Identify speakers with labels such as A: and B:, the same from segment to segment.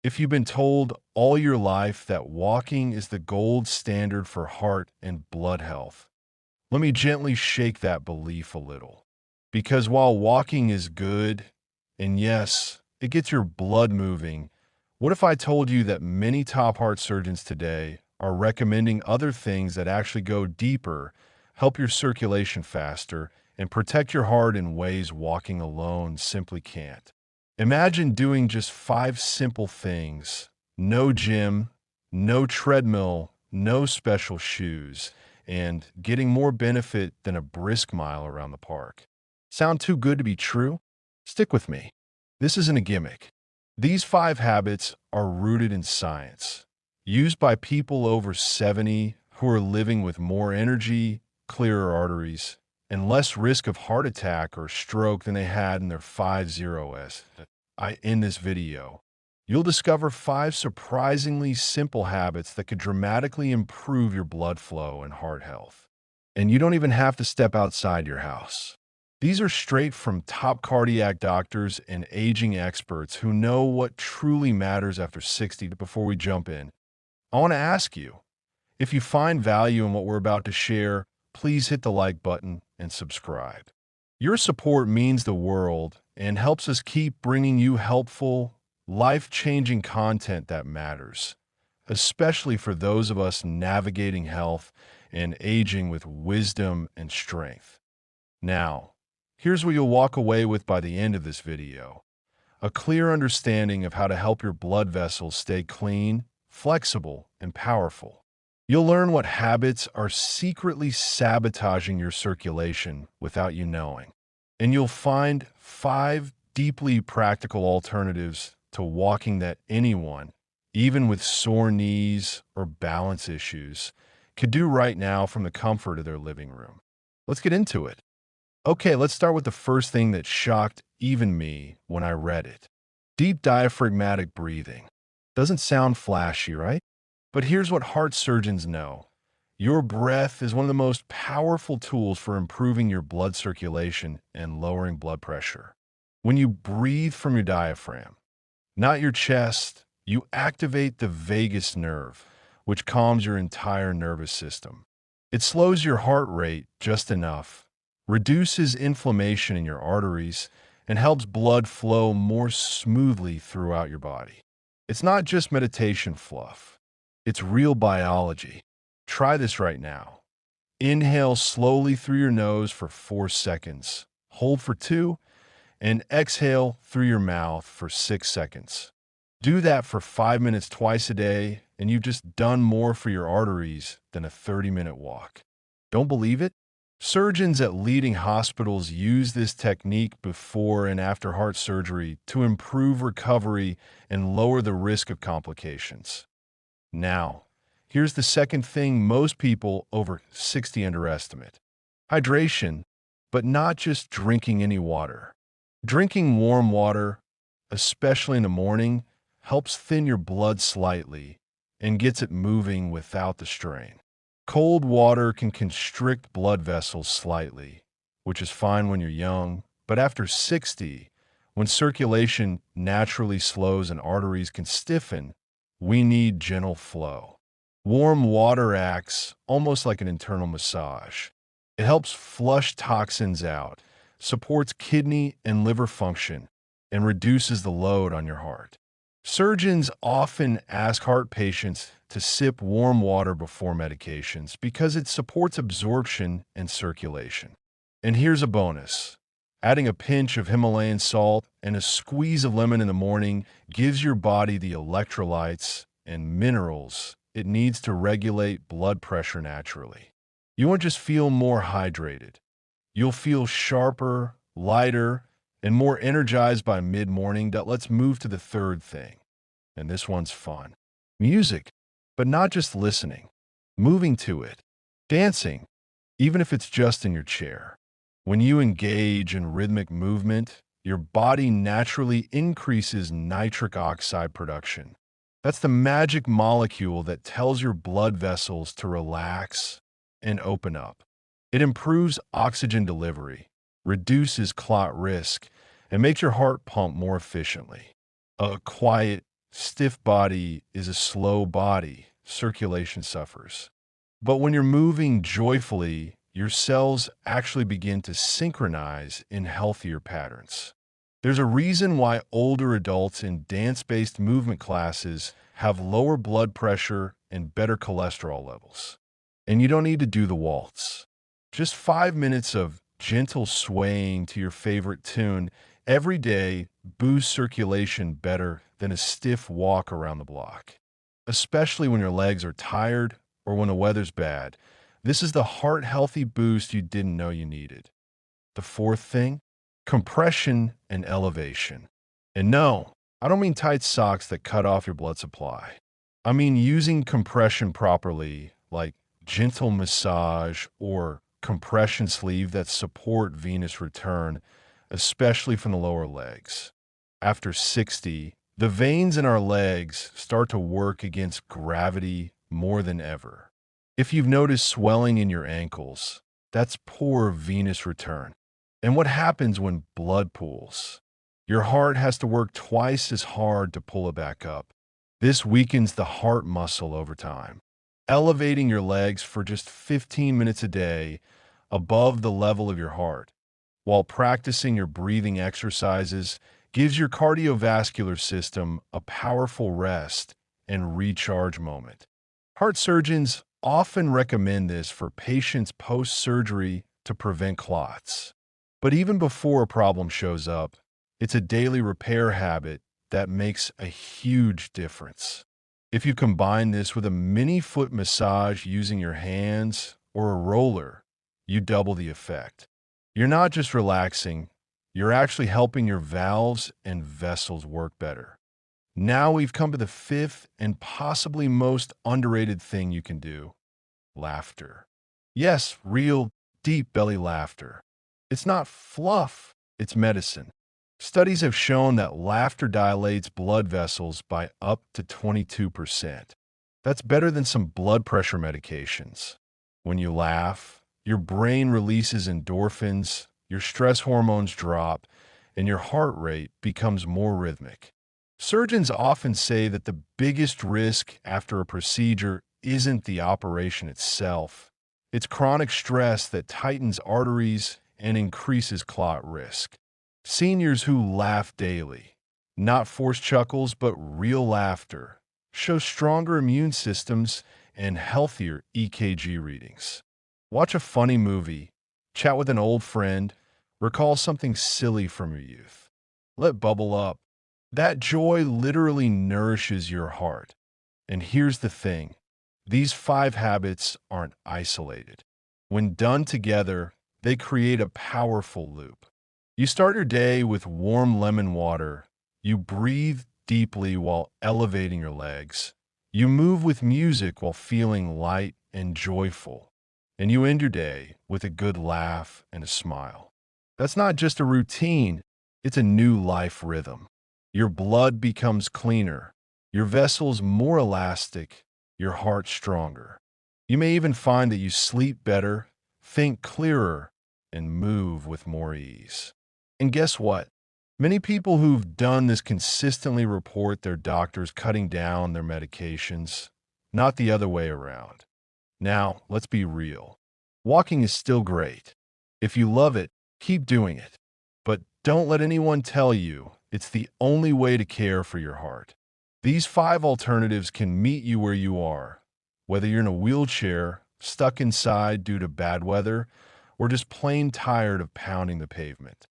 A: If you've been told all your life that walking is the gold standard for heart and blood health, let me gently shake that belief a little. Because while walking is good, and yes, it gets your blood moving, what if I told you that many top heart surgeons today are recommending other things that actually go deeper, help your circulation faster, and protect your heart in ways walking alone simply can't? Imagine doing just 5 simple things: no gym, no treadmill, no special shoes, and getting more benefit than a brisk mile around the park. Sound too good to be true? Stick with me. This isn't a gimmick. These 5 habits are rooted in science, used by people over 70 who are living with more energy, clearer arteries, and less risk of heart attack or stroke than they had in their 50s. In this video, you'll discover 5 surprisingly simple habits that could dramatically improve your blood flow and heart health. And you don't even have to step outside your house. These are straight from top cardiac doctors and aging experts who know what truly matters after 60. Before we jump in, I want to ask you, if you find value in what we're about to share, please hit the like button and subscribe. Your support means the world and helps us keep bringing you helpful, life-changing content that matters, especially for those of us navigating health and aging with wisdom and strength. Now, here's what you'll walk away with by the end of this video: a clear understanding of how to help your blood vessels stay clean, flexible, and powerful. You'll learn what habits are secretly sabotaging your circulation without you knowing. And you'll find 5 deeply practical alternatives to walking that anyone, even with sore knees or balance issues, could do right now from the comfort of their living room. Let's get into it. Okay, let's start with the first thing that shocked even me when I read it: deep diaphragmatic breathing. Doesn't sound flashy, right? But here's what heart surgeons know: your breath is one of the most powerful tools for improving your blood circulation and lowering blood pressure. When you breathe from your diaphragm, not your chest, you activate the vagus nerve, which calms your entire nervous system. It slows your heart rate just enough, reduces inflammation in your arteries, and helps blood flow more smoothly throughout your body. It's not just meditation fluff, it's real biology. Try this right now. Inhale slowly through your nose for 4 seconds, hold for 2, and exhale through your mouth for 6 seconds. Do that for 5 minutes twice a day, and you've just done more for your arteries than a 30-minute walk. Don't believe it? Surgeons at leading hospitals use this technique before and after heart surgery to improve recovery and lower the risk of complications. Now, here's the second thing most people over 60 underestimate: hydration, but not just drinking any water. Drinking warm water, especially in the morning, helps thin your blood slightly and gets it moving without the strain. Cold water can constrict blood vessels slightly, which is fine when you're young, but after 60, when circulation naturally slows and arteries can stiffen, we need gentle flow. Warm water acts almost like an internal massage. It helps flush toxins out, supports kidney and liver function, and reduces the load on your heart. Surgeons often ask heart patients to sip warm water before medications because it supports absorption and circulation. And here's a bonus: adding a pinch of Himalayan salt and a squeeze of lemon in the morning gives your body the electrolytes and minerals it needs to regulate blood pressure naturally. You won't just feel more hydrated, you'll feel sharper, lighter, and more energized by mid-morning. Let's move to the third thing. And this one's fun. Music, but not just listening. Moving to it. Dancing, even if it's just in your chair. When you engage in rhythmic movement, your body naturally increases nitric oxide production. That's the magic molecule that tells your blood vessels to relax and open up. It improves oxygen delivery, reduces clot risk, and makes your heart pump more efficiently. A quiet, Stiff body is a slow body. Circulation suffers. But when you're moving joyfully, your cells actually begin to synchronize in healthier patterns. There's a reason why older adults in dance-based movement classes have lower blood pressure and better cholesterol levels. And you don't need to do the waltz. Just 5 minutes of gentle swaying to your favorite tune every day boosts circulation better than a stiff walk around the block. Especially when your legs are tired or when the weather's bad. This is the heart-healthy boost you didn't know you needed. The fourth thing, compression and elevation. And no, I don't mean tight socks that cut off your blood supply. I mean using compression properly, like gentle massage or compression sleeve that support venous return, especially from the lower legs. After 60, the veins in our legs start to work against gravity more than ever. If you've noticed swelling in your ankles, that's poor venous return. And what happens when blood pools? Your heart has to work twice as hard to pull it back up. This weakens the heart muscle over time. Elevating your legs for just 15 minutes a day above the level of your heart, while practicing your breathing exercises, gives your cardiovascular system a powerful rest and recharge moment. Heart surgeons often recommend this for patients post-surgery to prevent clots. But even before a problem shows up, it's a daily repair habit that makes a huge difference. If you combine this with a mini foot massage using your hands or a roller, you double the effect. You're not just relaxing, you're actually helping your valves and vessels work better. Now we've come to the fifth and possibly most underrated thing you can do: laughter. Yes, real, deep belly laughter. It's not fluff, it's medicine. Studies have shown that laughter dilates blood vessels by up to 22%. That's better than some blood pressure medications. When you laugh, your brain releases endorphins, your stress hormones drop, and your heart rate becomes more rhythmic. Surgeons often say that the biggest risk after a procedure isn't the operation itself. It's chronic stress that tightens arteries and increases clot risk. Seniors who laugh daily, not forced chuckles but real laughter, show stronger immune systems and healthier EKG readings. Watch a funny movie, chat with an old friend, recall something silly from your youth. Let bubble up. That joy literally nourishes your heart. And here's the thing, these 5 habits aren't isolated. When done together, they create a powerful loop. You start your day with warm lemon water. You breathe deeply while elevating your legs. You move with music while feeling light and joyful. And you end your day with a good laugh and a smile. That's not just a routine, it's a new life rhythm. Your blood becomes cleaner, your vessels more elastic, your heart stronger. You may even find that you sleep better, think clearer, and move with more ease. And guess what? Many people who've done this consistently report their doctors cutting down their medications, not the other way around. Now, let's be real. Walking is still great. If you love it, keep doing it. But don't let anyone tell you it's the only way to care for your heart. These 5 alternatives can meet you where you are, whether you're in a wheelchair, stuck inside due to bad weather, or just plain tired of pounding the pavement.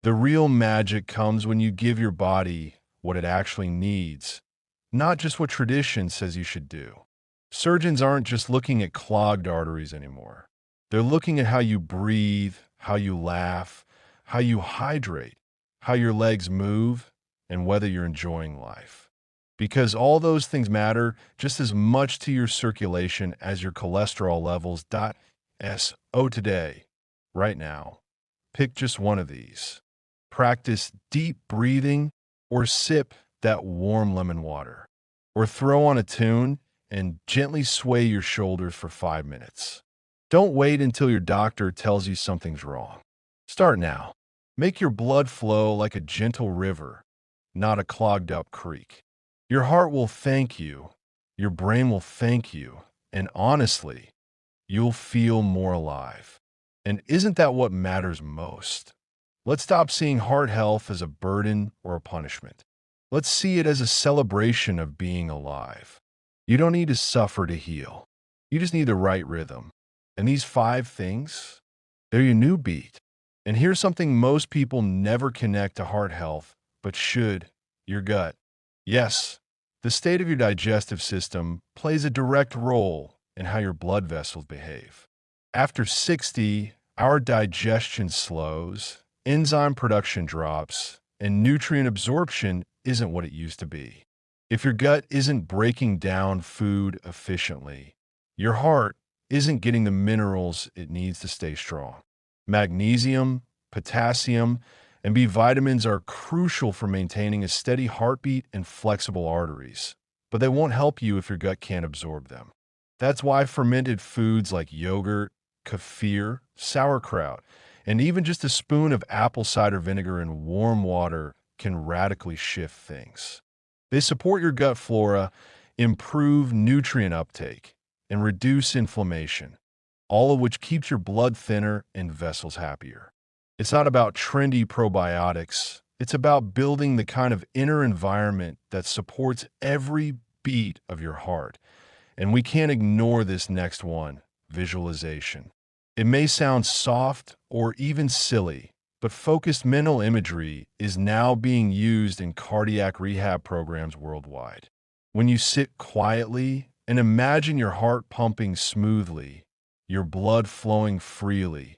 A: The real magic comes when you give your body what it actually needs, not just what tradition says you should do. Surgeons aren't just looking at clogged arteries anymore. They're looking at how you breathe, how you laugh, how you hydrate, how your legs move, and whether you're enjoying life. Because all those things matter just as much to your circulation as your cholesterol levels. So today, right now, pick just one of these. Practice deep breathing or sip that warm lemon water. Or throw on a tune and gently sway your shoulders for 5 minutes. Don't wait until your doctor tells you something's wrong. Start now. Make your blood flow like a gentle river, not a clogged up creek. Your heart will thank you, your brain will thank you, and honestly, you'll feel more alive. And isn't that what matters most? Let's stop seeing heart health as a burden or a punishment. Let's see it as a celebration of being alive. You don't need to suffer to heal. You just need the right rhythm. And these 5 things, they're your new beat. And here's something most people never connect to heart health, but should: your gut. Yes, the state of your digestive system plays a direct role in how your blood vessels behave. After 60, our digestion slows, enzyme production drops, and nutrient absorption isn't what it used to be. If your gut isn't breaking down food efficiently, your heart isn't getting the minerals it needs to stay strong. Magnesium, potassium, and B vitamins are crucial for maintaining a steady heartbeat and flexible arteries, but they won't help you if your gut can't absorb them. That's why fermented foods like yogurt, kefir, sauerkraut, and even just a spoon of apple cider vinegar in warm water can radically shift things. They support your gut flora, improve nutrient uptake, and reduce inflammation, all of which keeps your blood thinner and vessels happier. It's not about trendy probiotics. It's about building the kind of inner environment that supports every beat of your heart. And we can't ignore this next one: visualization. It may sound soft or even silly, but focused mental imagery is now being used in cardiac rehab programs worldwide. When you sit quietly and imagine your heart pumping smoothly, your blood flowing freely,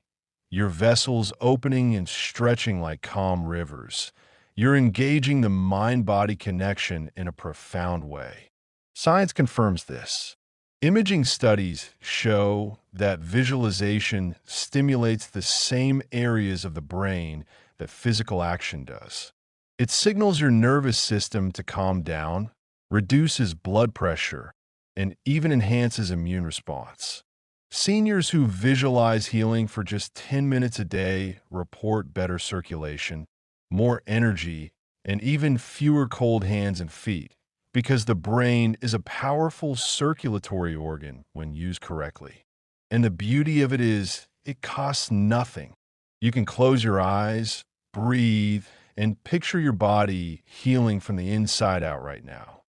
A: your vessels opening and stretching like calm rivers, you're engaging the mind-body connection in a profound way. Science confirms this. Imaging studies show that visualization stimulates the same areas of the brain that physical action does. It signals your nervous system to calm down, reduces blood pressure, and even enhances immune response. Seniors who visualize healing for just 10 minutes a day report better circulation, more energy, and even fewer cold hands and feet, because the brain is a powerful circulatory organ when used correctly. And the beauty of it is, it costs nothing. You can close your eyes, breathe, and picture your body healing from the inside out right now.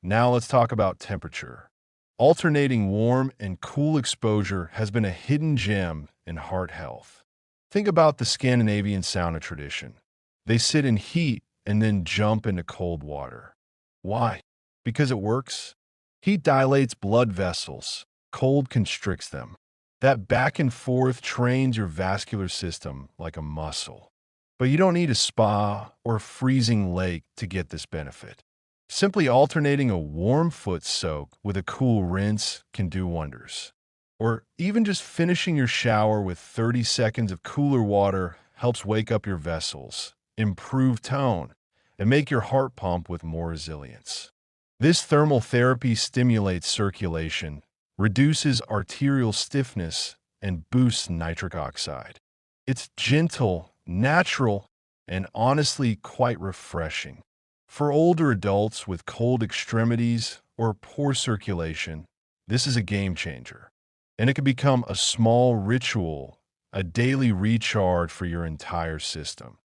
A: Now let's talk about temperature. Alternating warm and cool exposure has been a hidden gem in heart health. Think about the Scandinavian sauna tradition. They sit in heat and then jump into cold water. Why? Because it works. Heat dilates blood vessels, cold constricts them. That back and forth trains your vascular system like a muscle. But you don't need a spa or a freezing lake to get this benefit. Simply alternating a warm foot soak with a cool rinse can do wonders. Or even just finishing your shower with 30 seconds of cooler water helps wake up your vessels, improve tone, and make your heart pump with more resilience. This thermal therapy stimulates circulation, reduces arterial stiffness, and boosts nitric oxide. It's gentle, natural, and honestly quite refreshing. For older adults with cold extremities or poor circulation, this is a game changer. And it can become a small ritual, a daily recharge for your entire system.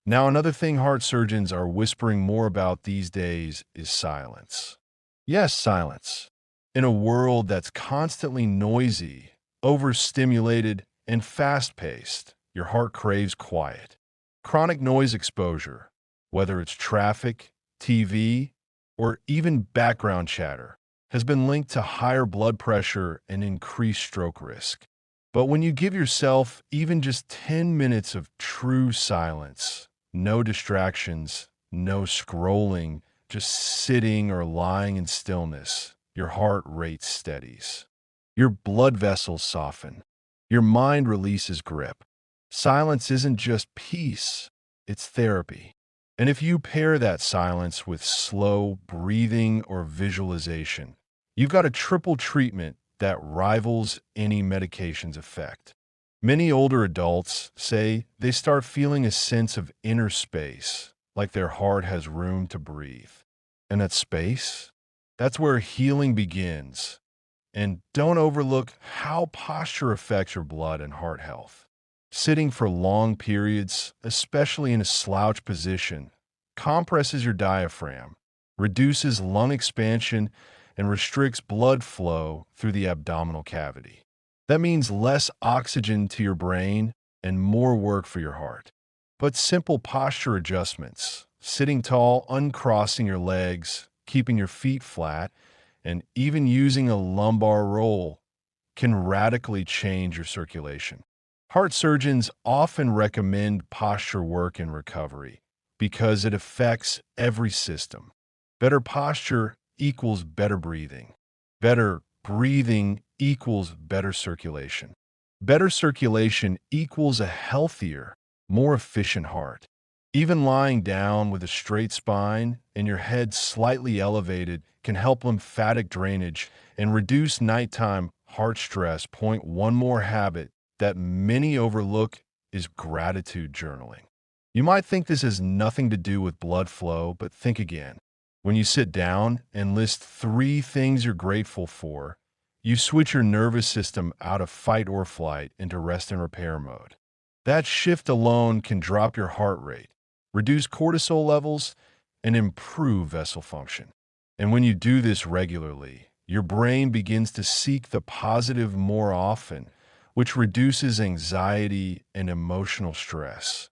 A: Now, another thing heart surgeons are whispering more about these days is silence. Yes, silence. In a world that's constantly noisy, overstimulated, and fast-paced, your heart craves quiet. Chronic noise exposure, whether it's traffic, TV, or even background chatter, has been linked to higher blood pressure and increased stroke risk. But when you give yourself even just 10 minutes of true silence, no distractions, no scrolling, just sitting or lying in stillness, your heart rate steadies. Your blood vessels soften. Your mind releases grip. Silence isn't just peace, it's therapy. And if you pair that silence with slow breathing or visualization, you've got a triple treatment that rivals any medication's effect. Many older adults say they start feeling a sense of inner space, like their heart has room to breathe. And that space, that's where healing begins. And don't overlook how posture affects your blood and heart health. Sitting for long periods, especially in a slouch position, compresses your diaphragm, reduces lung expansion, and restricts blood flow through the abdominal cavity. That means less oxygen to your brain and more work for your heart. But simple posture adjustments, sitting tall, uncrossing your legs, keeping your feet flat, and even using a lumbar roll can radically change your circulation. Heart surgeons often recommend posture work in recovery because it affects every system. Better posture equals better breathing. Better breathing equals better circulation. Better circulation equals a healthier, more efficient heart. Even lying down with a straight spine and your head slightly elevated can help lymphatic drainage and reduce nighttime heart stress. Point one more habit that many overlook is gratitude journaling. You might think this has nothing to do with blood flow, but think again. When you sit down and list 3 things you're grateful for, you switch your nervous system out of fight or flight into rest and repair mode. That shift alone can drop your heart rate, reduce cortisol levels, and improve vessel function. And when you do this regularly, your brain begins to seek the positive more often, which reduces anxiety and emotional stress,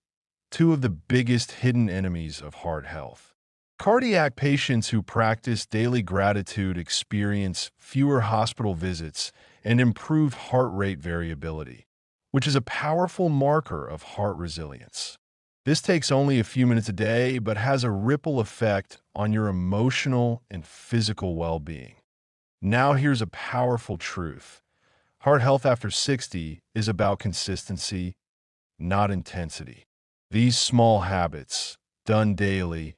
A: 2 of the biggest hidden enemies of heart health. Cardiac patients who practice daily gratitude experience fewer hospital visits and improved heart rate variability, which is a powerful marker of heart resilience. This takes only a few minutes a day, but has a ripple effect on your emotional and physical well-being. Now here's a powerful truth. Heart health after 60 is about consistency, not intensity. These small habits, done daily,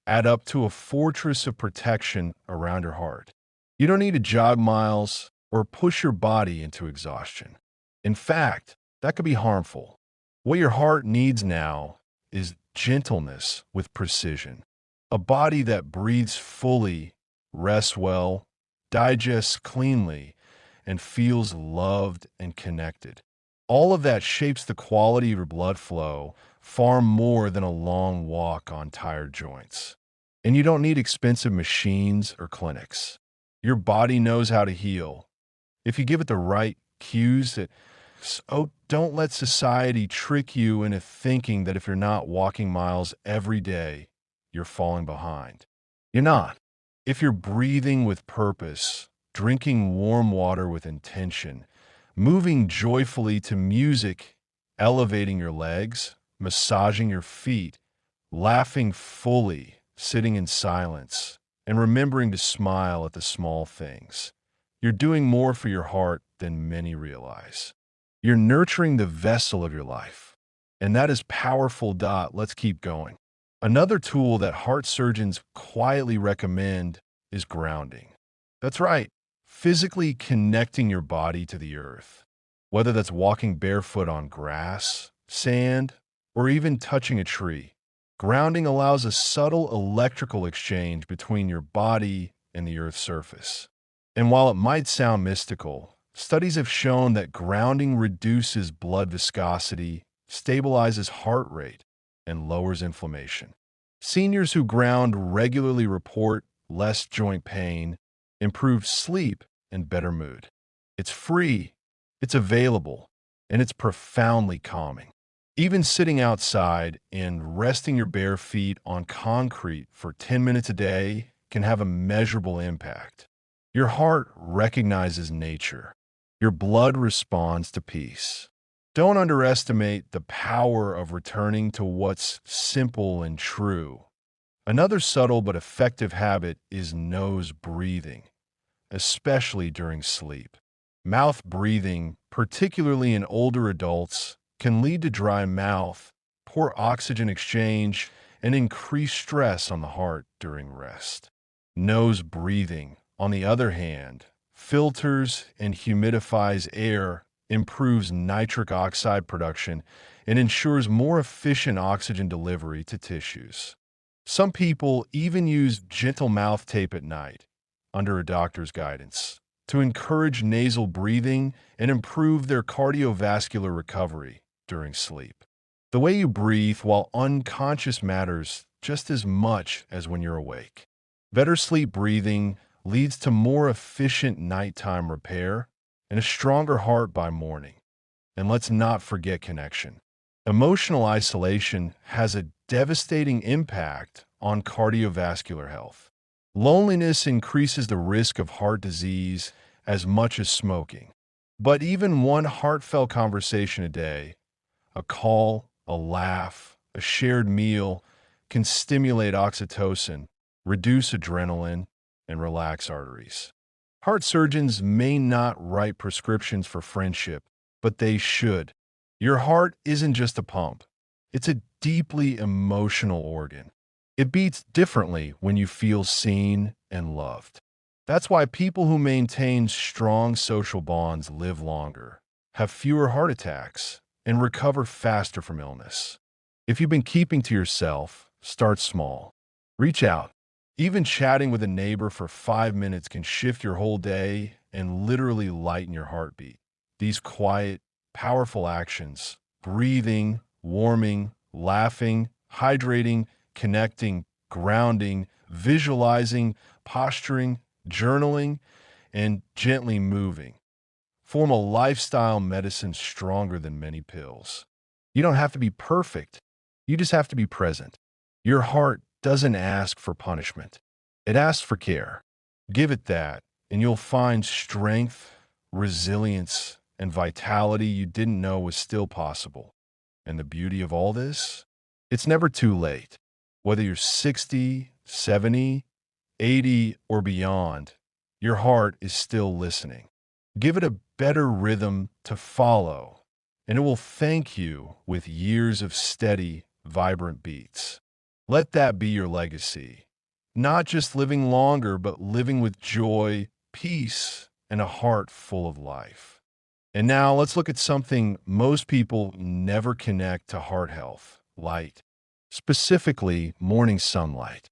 A: add up to a fortress of protection around your heart. You don't need to jog miles or push your body into exhaustion. In fact, that could be harmful. What your heart needs now is gentleness with precision. A body that breathes fully, rests well, digests cleanly, and feels loved and connected. All of that shapes the quality of your blood flow far more than a long walk on tired joints. And you don't need expensive machines or clinics. Your body knows how to heal. If you give it the right cues, don't let society trick you into thinking that if you're not walking miles every day, you're falling behind. You're not. If you're breathing with purpose, drinking warm water with intention, moving joyfully to music, elevating your legs, massaging your feet, laughing fully, sitting in silence, and remembering to smile at the small things, you're doing more for your heart than many realize. You're nurturing the vessel of your life. And that is powerful. Let's keep going. Another tool that heart surgeons quietly recommend is grounding. That's right, physically connecting your body to the earth. Whether that's walking barefoot on grass, sand, or even touching a tree, grounding allows a subtle electrical exchange between your body and the earth's surface. And while it might sound mystical, studies have shown that grounding reduces blood viscosity, stabilizes heart rate, and lowers inflammation. Seniors who ground regularly report less joint pain, improved sleep, and better mood. It's free, it's available, and it's profoundly calming. Even sitting outside and resting your bare feet on concrete for 10 minutes a day can have a measurable impact. Your heart recognizes nature. Your blood responds to peace. Don't underestimate the power of returning to what's simple and true. Another subtle but effective habit is nose breathing, especially during sleep. Mouth breathing, particularly in older adults, can lead to dry mouth, poor oxygen exchange, and increased stress on the heart during rest. Nose breathing, on the other hand, filters and humidifies air, improves nitric oxide production, and ensures more efficient oxygen delivery to tissues. Some people even use gentle mouth tape at night, under a doctor's guidance, to encourage nasal breathing and improve their cardiovascular recovery during sleep. The way you breathe while unconscious matters just as much as when you're awake. Better sleep breathing leads to more efficient nighttime repair and a stronger heart by morning. And let's not forget connection. Emotional isolation has a devastating impact on cardiovascular health. Loneliness increases the risk of heart disease as much as smoking. But even one heartfelt conversation a day, a call, a laugh, a shared meal, can stimulate oxytocin, reduce adrenaline, and relax arteries. Heart surgeons may not write prescriptions for friendship, but they should. Your heart isn't just a pump. It's a deeply emotional organ. It beats differently when you feel seen and loved. That's why people who maintain strong social bonds live longer, have fewer heart attacks, and recover faster from illness. If you've been keeping to yourself, start small. Reach out. Even chatting with a neighbor for 5 minutes can shift your whole day and literally lighten your heartbeat. These quiet, powerful actions, breathing, warming, laughing, hydrating, connecting, grounding, visualizing, posturing, journaling, and gently moving, form a lifestyle medicine stronger than many pills. You don't have to be perfect. You just have to be present. Your heart doesn't ask for punishment. It asks for care. Give it that, and you'll find strength, resilience, and vitality you didn't know was still possible. And the beauty of all this? It's never too late. Whether you're 60, 70, 80, or beyond, your heart is still listening. Give it a better rhythm to follow, and it will thank you with years of steady, vibrant beats. Let that be your legacy. Not just living longer, but living with joy, peace, and a heart full of life. And now let's look at something most people never connect to heart health: light, specifically morning sunlight.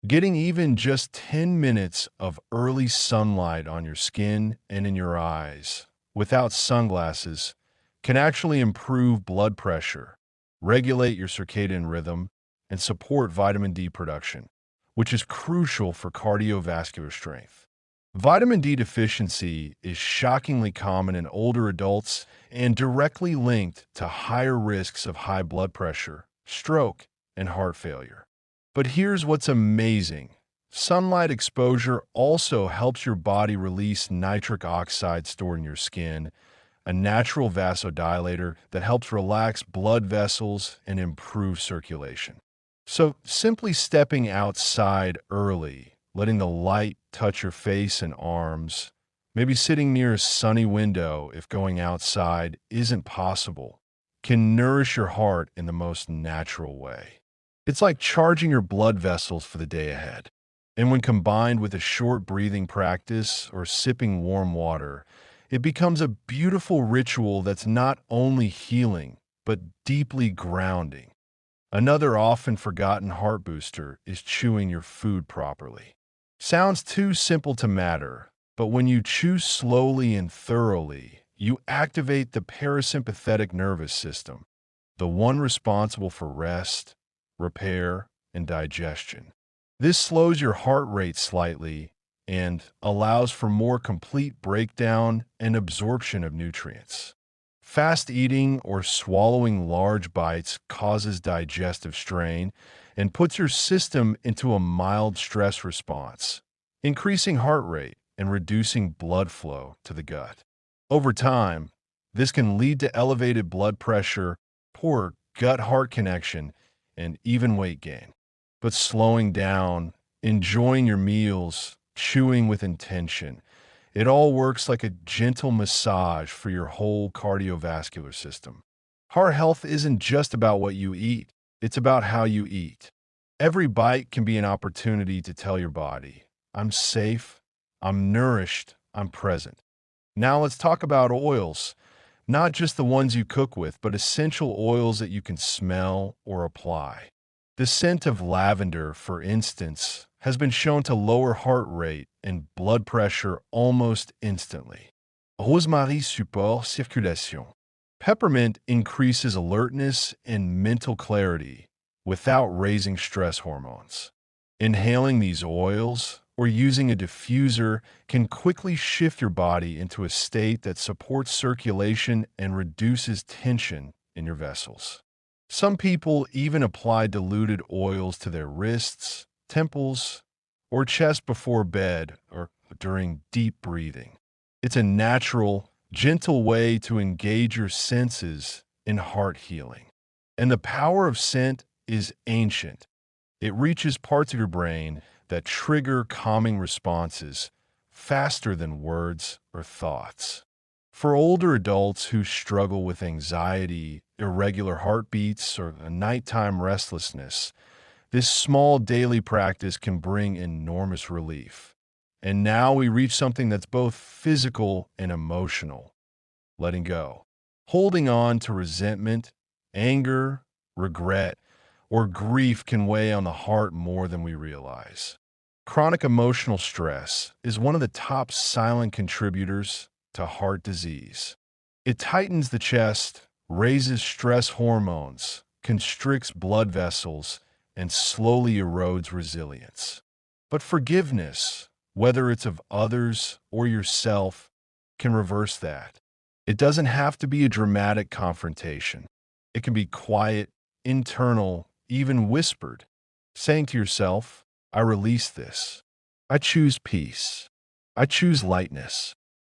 A: Getting even just 10 minutes of early sunlight on your skin and in your eyes without sunglasses can actually improve blood pressure, regulate your circadian rhythm, and support vitamin D production, which is crucial for cardiovascular strength. Vitamin D deficiency is shockingly common in older adults and directly linked to higher risks of high blood pressure, stroke, and heart failure. But here's what's amazing. Sunlight exposure also helps your body release nitric oxide stored in your skin, a natural vasodilator that helps relax blood vessels and improve circulation. So simply stepping outside early, letting the light touch your face and arms, maybe sitting near a sunny window if going outside isn't possible, can nourish your heart in the most natural way. It's like charging your blood vessels for the day ahead. And when combined with a short breathing practice or sipping warm water, it becomes a beautiful ritual that's not only healing, but deeply grounding. Another often forgotten heart booster is chewing your food properly. Sounds too simple to matter, but when you chew slowly and thoroughly, you activate the parasympathetic nervous system, the one responsible for rest, repair, and digestion. This slows your heart rate slightly and allows for more complete breakdown and absorption of nutrients. Fast eating or swallowing large bites causes digestive strain and puts your system into a mild stress response, increasing heart rate and reducing blood flow to the gut. Over time, this can lead to elevated blood pressure, poor gut-heart connection, and even weight gain. But slowing down, enjoying your meals, chewing with intention, it all works like a gentle massage for your whole cardiovascular system. Heart health isn't just about what you eat, it's about how you eat. Every bite can be an opportunity to tell your body, I'm safe, I'm nourished, I'm present. Now let's talk about oils. Not just the ones you cook with, but essential oils that you can smell or apply. The scent of lavender, for instance, has been shown to lower heart rate and blood pressure almost instantly. Rosemary supporte circulation. Peppermint increases alertness and mental clarity without raising stress hormones. Inhaling these oils or using a diffuser can quickly shift your body into a state that supports circulation and reduces tension in your vessels. Some people even apply diluted oils to their wrists, temples, or chest before bed or during deep breathing. It's a natural, gentle way to engage your senses in heart healing. And the power of scent is ancient. It reaches parts of your brain that trigger calming responses faster than words or thoughts. For older adults who struggle with anxiety, irregular heartbeats, or a nighttime restlessness, this small daily practice can bring enormous relief. And now we reach something that's both physical and emotional: letting go. Holding on to resentment, anger, regret, or grief can weigh on the heart more than we realize. Chronic emotional stress is one of the top silent contributors to heart disease. It tightens the chest, raises stress hormones, constricts blood vessels, and slowly erodes resilience. But forgiveness, whether it's of others or yourself, can reverse that. It doesn't have to be a dramatic confrontation. It can be quiet, internal, even whispered, saying to yourself, I release this. I choose peace. I choose lightness.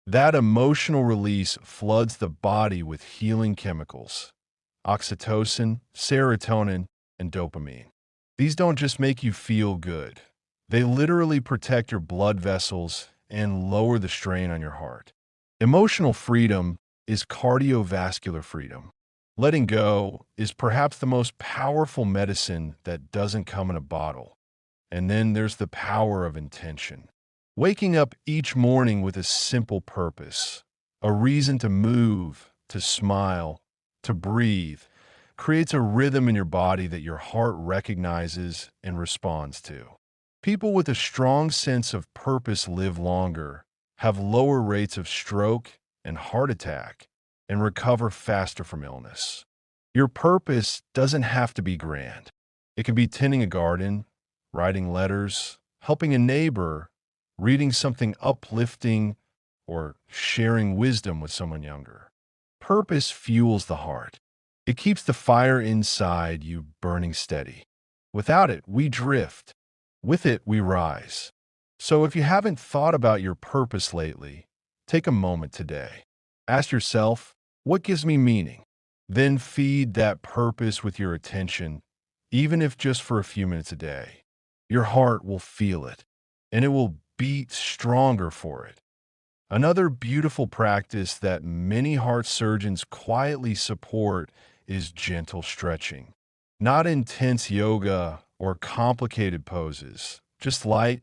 A: That emotional release floods the body with healing chemicals: oxytocin, serotonin, and dopamine. These don't just make you feel good. They literally protect your blood vessels and lower the strain on your heart. Emotional freedom is cardiovascular freedom. Letting go is perhaps the most powerful medicine that doesn't come in a bottle. And then there's the power of intention. Waking up each morning with a simple purpose, a reason to move, to smile, to breathe, creates a rhythm in your body that your heart recognizes and responds to. People with a strong sense of purpose live longer, have lower rates of stroke and heart attack, and recover faster from illness. Your purpose doesn't have to be grand. It can be tending a garden, writing letters, helping a neighbor, reading something uplifting, or sharing wisdom with someone younger. Purpose fuels the heart. It keeps the fire inside you burning steady. Without it, we drift. With it, we rise. So if you haven't thought about your purpose lately, take a moment today. Ask yourself, what gives me meaning? Then feed that purpose with your attention, even if just for a few minutes a day. Your heart will feel it, and it will beat stronger for it. Another beautiful practice that many heart surgeons quietly support is gentle stretching. Not intense yoga or complicated poses, just light,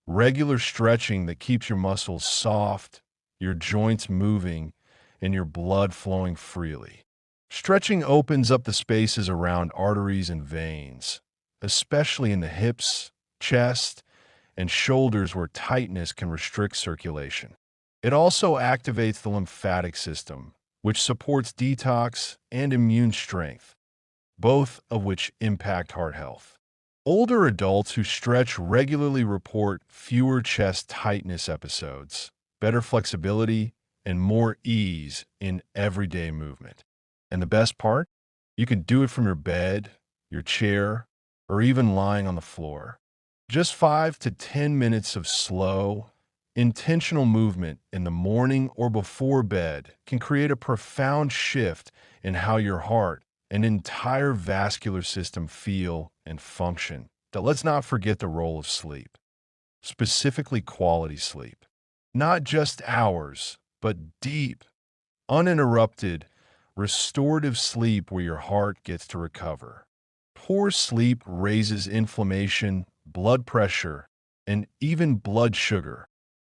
A: regular stretching that keeps your muscles soft, your joints moving, and your blood flowing freely. Stretching opens up the spaces around arteries and veins, especially in the hips, chest, and shoulders where tightness can restrict circulation. It also activates the lymphatic system, which supports detox and immune strength, both of which impact heart health. Older adults who stretch regularly report fewer chest tightness episodes, better flexibility, and more ease in everyday movement. And the best part? You can do it from your bed, your chair, or even lying on the floor. Just 5 to 10 minutes of slow, intentional movement in the morning or before bed can create a profound shift in how your heart and entire vascular system feel and function. But let's not forget the role of sleep, specifically quality sleep. Not just hours, but deep, uninterrupted, restorative sleep where your heart gets to recover. Poor sleep raises inflammation, blood pressure, and even blood sugar,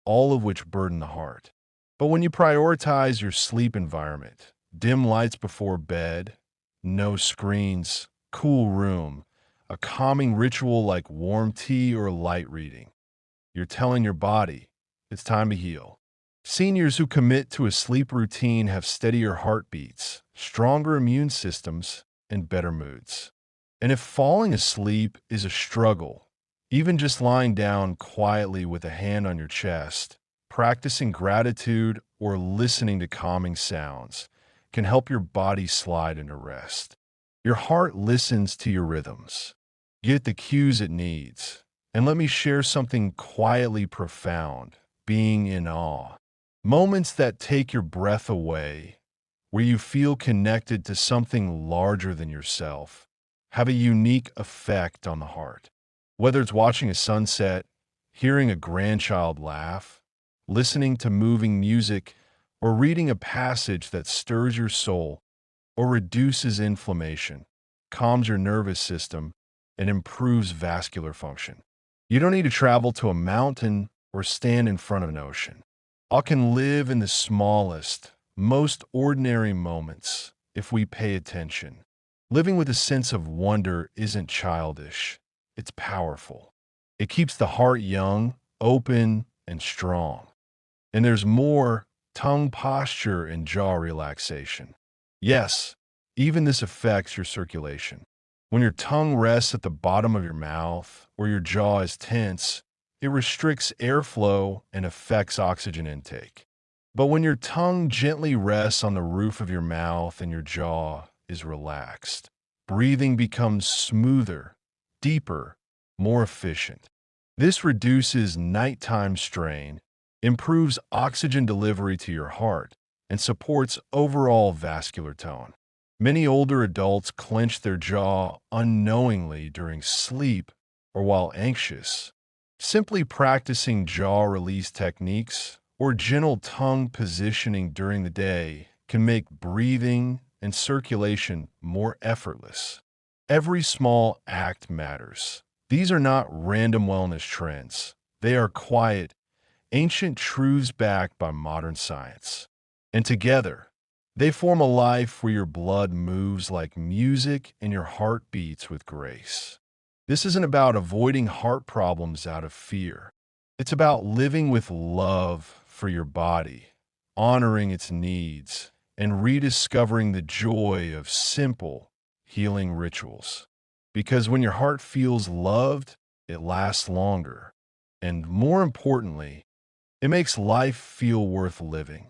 A: all of which burden the heart. But when you prioritize your sleep environment, dim lights before bed, no screens, cool room, A calming ritual like warm tea or light reading. You're telling your body, it's time to heal. Seniors who commit to a sleep routine have steadier heartbeats, stronger immune systems, and better moods. And if falling asleep is a struggle, even just lying down quietly with a hand on your chest, practicing gratitude, or listening to calming sounds can help your body slide into rest. Your heart listens to your rhythms. Get the cues it needs. And let me share something quietly profound, being in awe. Moments that take your breath away, where you feel connected to something larger than yourself, have a unique effect on the heart. Whether it's watching a sunset, hearing a grandchild laugh, listening to moving music, or reading a passage that stirs your soul or reduces inflammation, calms your nervous system, and improves vascular function. You don't need to travel to a mountain or stand in front of an ocean. All can live in the smallest, most ordinary moments if we pay attention. Living with a sense of wonder isn't childish, it's powerful. It keeps the heart young, open, and strong. And there's more: tongue posture and jaw relaxation. Yes, even this affects your circulation. When your tongue rests at the bottom of your mouth or your jaw is tense, it restricts airflow and affects oxygen intake. But when your tongue gently rests on the roof of your mouth and your jaw is relaxed, breathing becomes smoother, deeper, more efficient. This reduces nighttime strain, improves oxygen delivery to your heart, and supports overall vascular tone. Many older adults clench their jaw unknowingly during sleep or while anxious. Simply practicing jaw release techniques or gentle tongue positioning during the day can make breathing and circulation more effortless. Every small act matters. These are not random wellness trends. They are quiet, ancient truths backed by modern science. And together, they form a life where your blood moves like music and your heart beats with grace. This isn't about avoiding heart problems out of fear. It's about living with love for your body, honoring its needs, and rediscovering the joy of simple, healing rituals. Because when your heart feels loved, it lasts longer. And more importantly, it makes life feel worth living.